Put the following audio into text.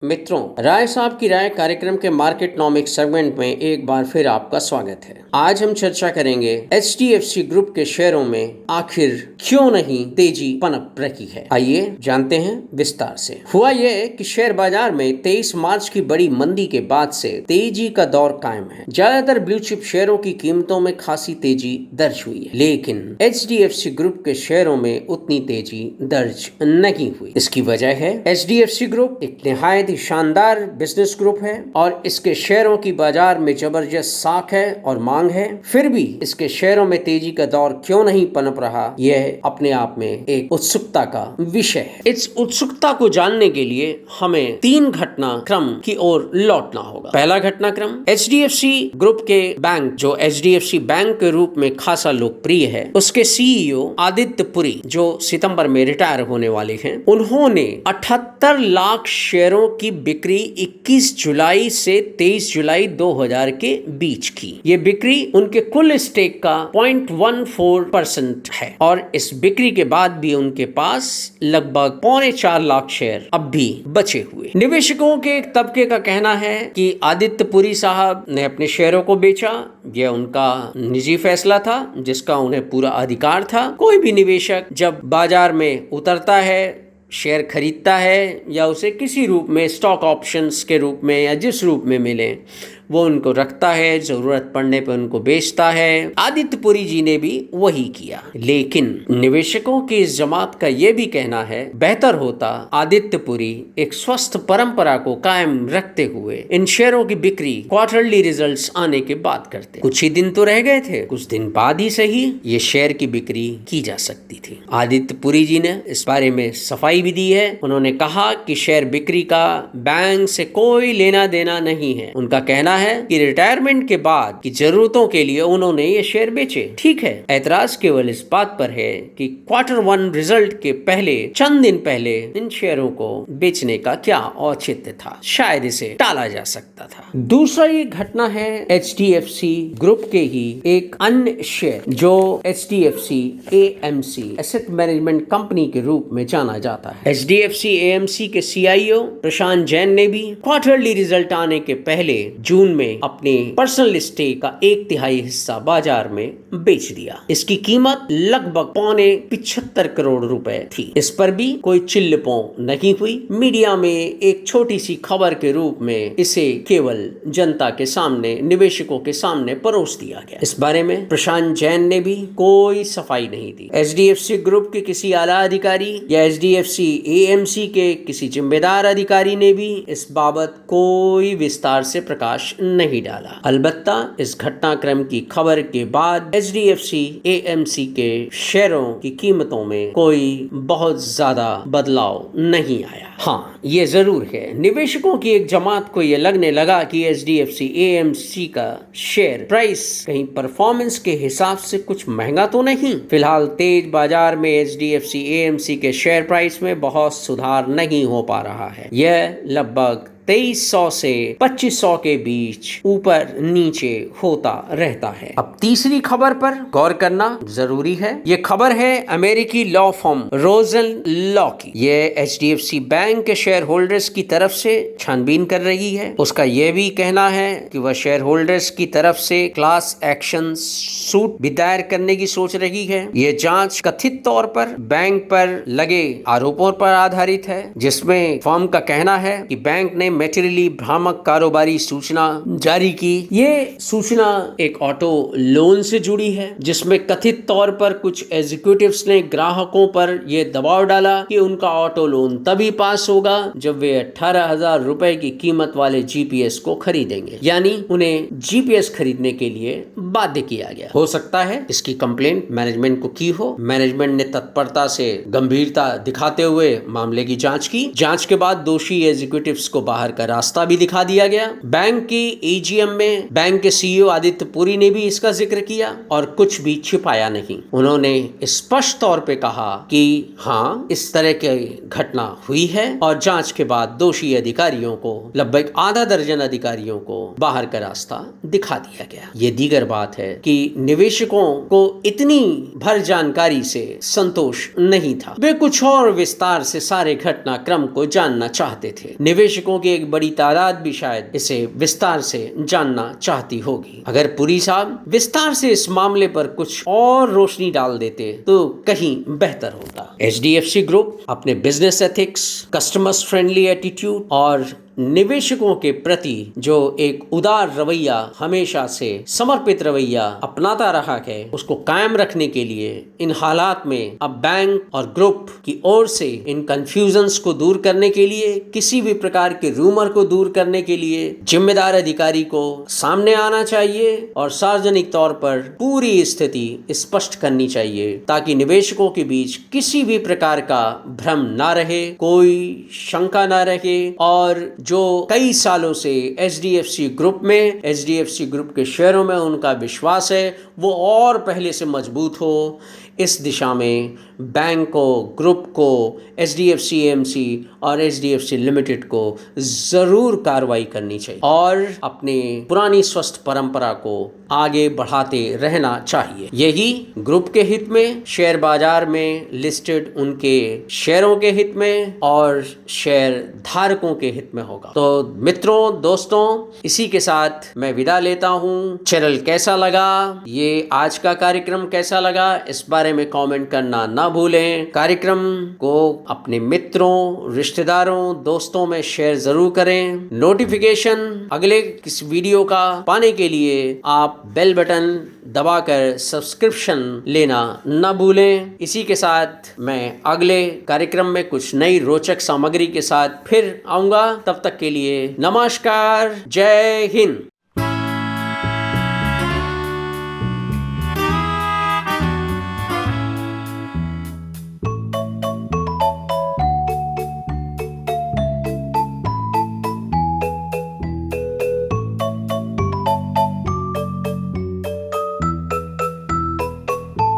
मित्रों, राय साहब की राय कार्यक्रम के मार्केटनॉमिक्स सेगमेंट में एक बार फिर आपका स्वागत है। आज हम चर्चा करेंगे एचडीएफसी ग्रुप के शेयरों में आखिर क्यों नहीं तेजी पनप रही है। आइए जानते हैं विस्तार से। हुआ यह कि शेयर बाजार में 23 मार्च की बड़ी मंदी के बाद से तेजी का दौर कायम है। ज्यादातर ब्लू चिप शेयरों की कीमतों में खासी तेजी दर्ज हुई है, लेकिन एचडीएफसी ग्रुप के शेयरों में उतनी तेजी दर्ज नहीं हुई। इसकी वजह है एचडीएफसी ग्रुप एक निहायत शानदार बिजनेस ग्रुप है और इसके शेयरों की बाजार में जबरदस्त साख है और मांग है। फिर भी इसके शेयरों में तेजी का दौर क्यों नहीं पनप रहा, यह अपने आप में एक उत्सुकता का विषय है। इस उत्सुकता को जानने के लिए हमें 3 घटनाक्रम की ओर लौटना होगा। पहला घटनाक्रम, एचडीएफसी ग्रुप के बैंक, जो एचडीएफसी बैंक के रूप में खासा लोकप्रिय है, उसके सीईओ आदित्य पुरी, जो सितंबर में रिटायर होने वाले हैं, उन्होंने 78 लाख शेयरों की बिक्री 21 जुलाई से 23 जुलाई 2000 के बीच की। ये बिक्री उनके कुल स्टेक का 0.14% है और इस बिक्री के बाद भी उनके पास लगभग 4.25 लाख शेयर अब भी बचे हुए। निवेशकों के एक तबके का कहना है कि आदित्य पुरी साहब ने अपने शेयरों को बेचा। यह उनका निजी फैसला था जिसका उन्हें पूरा अधिकार था। कोई भी निवेशक जब बाजार में उतरता है, शेयर खरीदता है या उसे किसी रूप में स्टॉक ऑप्शंस के रूप में या जिस रूप में मिले वो उनको रखता है, जरूरत पड़ने पर उनको बेचता है। आदित्य पुरी जी ने भी वही किया, लेकिन निवेशकों की इस जमात का यह भी कहना है बेहतर होता आदित्य पुरी एक स्वस्थ परंपरा को कायम रखते हुए इन शेयरों की बिक्री क्वार्टरली रिजल्ट्स आने के बाद करते। कुछ ही दिन तो रह गए थे, कुछ दिन बाद ही सही ये शेयर की बिक्री की जा सकती थी। आदित्य पुरी जी ने इस बारे में सफाई भी दी है। उन्होंने कहा कि शेयर बिक्री का बैंक से कोई लेना देना नहीं है। उनका कहना है कि रिटायरमेंट के बाद की जरूरतों के लिए उन्होंने ये शेयर बेचे। ठीक है, ऐतराज केवल इस बात पर है कि Q1 रिजल्ट के पहले चंद दिन पहले इन शेयरों को बेचने का क्या औचित्य था, शायद इसे टाला जा सकता था। दूसरा ये घटना है एचडीएफसी ग्रुप के ही एक अन्य शेयर, जो HDFC AMC asset management company के रूप में जाना जाता है। एचडीएफसी एएमसी के सीईओ प्रशांत जैन ने भी क्वार्टरली रिजल्ट आने के पहले जून में अपने पर्सनल स्टेक का 1/3 हिस्सा बाजार में बेच दिया। इसकी कीमत लगभग 75 करोड़ रुपए थी। इस पर भी कोई चिल्लपो नहीं हुई। मीडिया में एक छोटी सी खबर के रूप में इसे केवल जनता के सामने, निवेशकों के सामने परोस दिया गया। इस बारे में प्रशांत जैन ने भी कोई सफाई नहीं दी। एचडीएफसी ग्रुप के किसी आला अधिकारी या एचडीएफसी एएमसी के किसी जिम्मेदार अधिकारी ने भी इस बाबत कोई विस्तार से प्रकाश नहीं डाला। अलबत्ता इस घटनाक्रम की खबर के बाद एचडीएफसी एएमसी के शेयरों की कीमतों में कोई बहुत ज्यादा बदलाव नहीं आया। हाँ, ये जरूर है, निवेशकों की एक जमात को यह लगने लगा कि एचडीएफसी एएमसी का शेयर प्राइस कहीं परफॉर्मेंस के हिसाब से कुछ महंगा तो नहीं। फिलहाल तेज बाजार में एचडीएफसी एएमसी के शेयर प्राइस में बहुत सुधार नहीं हो पा रहा है। यह लगभग 2300 से 2500 के बीच ऊपर नीचे होता रहता है। अब तीसरी खबर पर गौर करना जरूरी है। ये खबर है अमेरिकी लॉ फर्म रोजन लॉ की। ये एचडीएफसी बैंक के शेयर होल्डर्स की तरफ से छानबीन कर रही है। उसका यह भी कहना है कि वह शेयर होल्डर्स की तरफ से क्लास एक्शन सूट भी दायर करने की सोच रही है। ये जांच कथित तौर पर बैंक पर लगे आरोपों पर आधारित है, जिसमें फर्म का कहना है कि बैंक ने मेटेरियली भ्रामक कारोबारी सूचना जारी की। ये सूचना एक ऑटो लोन से जुड़ी है, जिसमें कथित तौर पर कुछ एग्जीक्यूटिव्स ने ग्राहकों पर यह दबाव डाला कि उनका ऑटो लोन तभी पास होगा जब वे 18,000 रुपए की कीमत वाले जीपीएस को खरीदेंगे। यानी उन्हें जीपीएस खरीदने के लिए बाध्य किया गया। हो सकता है इसकी कंप्लेंट मैनेजमेंट को की हो। मैनेजमेंट ने तत्परता से गंभीरता दिखाते हुए मामले की जांच की। जांच के बाद दोषी एग्जीक्यूटिव्स को बाहर बाहर का रास्ता भी दिखा दिया गया। बैंक की एजीएम में बैंक के सीईओ आदित्य पुरी ने भी इसका जिक्र किया और कुछ भी छिपाया नहीं। उन्होंने स्पष्ट तौर पे कहा कि हाँ, इस तरह की घटना हुई है और जांच के बाद दोषी अधिकारियों को, लगभग आधा दर्जन अधिकारियों को बाहर का रास्ता दिखा दिया गया। ये दीगर बात है कि निवेशकों को इतनी भर जानकारी से संतोष नहीं था। वे कुछ और विस्तार से सारे घटनाक्रम को जानना चाहते थे। निवेशकों की एक बड़ी तादाद भी शायद इसे विस्तार से जानना चाहती होगी। अगर पुरी साहब विस्तार से इस मामले पर कुछ और रोशनी डाल देते तो कहीं बेहतर होता। एचडीएफसी ग्रुप अपने business ethics, customers friendly attitude और निवेशकों के प्रति जो एक उदार रवैया, हमेशा से समर्पित रवैया अपनाता रहा है, उसको कायम रखने के लिए इन हालात में अब बैंक और ग्रुप की ओर से इन कंफ्यूजन्स को दूर करने के लिए, किसी भी प्रकार के रूमर को दूर करने के लिए जिम्मेदार अधिकारी को सामने आना चाहिए और सार्वजनिक तौर पर पूरी स्थिति स्पष्ट करनी चाहिए, ताकि निवेशकों के बीच किसी भी प्रकार का भ्रम ना रहे, कोई शंका ना रहे और जो कई सालों से एचडीएफसी ग्रुप में, एचडीएफसी ग्रुप के शेयरों में उनका विश्वास है, वो और पहले से मजबूत हो। इस दिशा में बैंक को, ग्रुप को, एचडीएफसी एएमसी और एचडीएफसी लिमिटेड को जरूर कार्रवाई करनी चाहिए और अपने पुरानी स्वस्थ परंपरा को आगे बढ़ाते रहना चाहिए। यही ग्रुप के हित में, शेयर बाजार में लिस्टेड उनके शेयरों के हित में और शेयर धारकों के हित में होगा। तो मित्रों, दोस्तों, इसी के साथ मैं विदा लेता हूँ। चैनल कैसा लगा, ये आज का कार्यक्रम कैसा लगा, इस बारे में कमेंट करना ना भूलें। कार्यक्रम को अपने मित्रों, रिश्तेदारों, दोस्तों में शेयर जरूर करें। नोटिफिकेशन अगले किस वीडियो का पाने के लिए आप बेल बटन दबाकर सब्सक्रिप्शन लेना न भूलें। इसी के साथ मैं अगले कार्यक्रम में कुछ नई रोचक सामग्री के साथ फिर आऊंगा। तब तक के लिए नमस्कार, जय हिंद।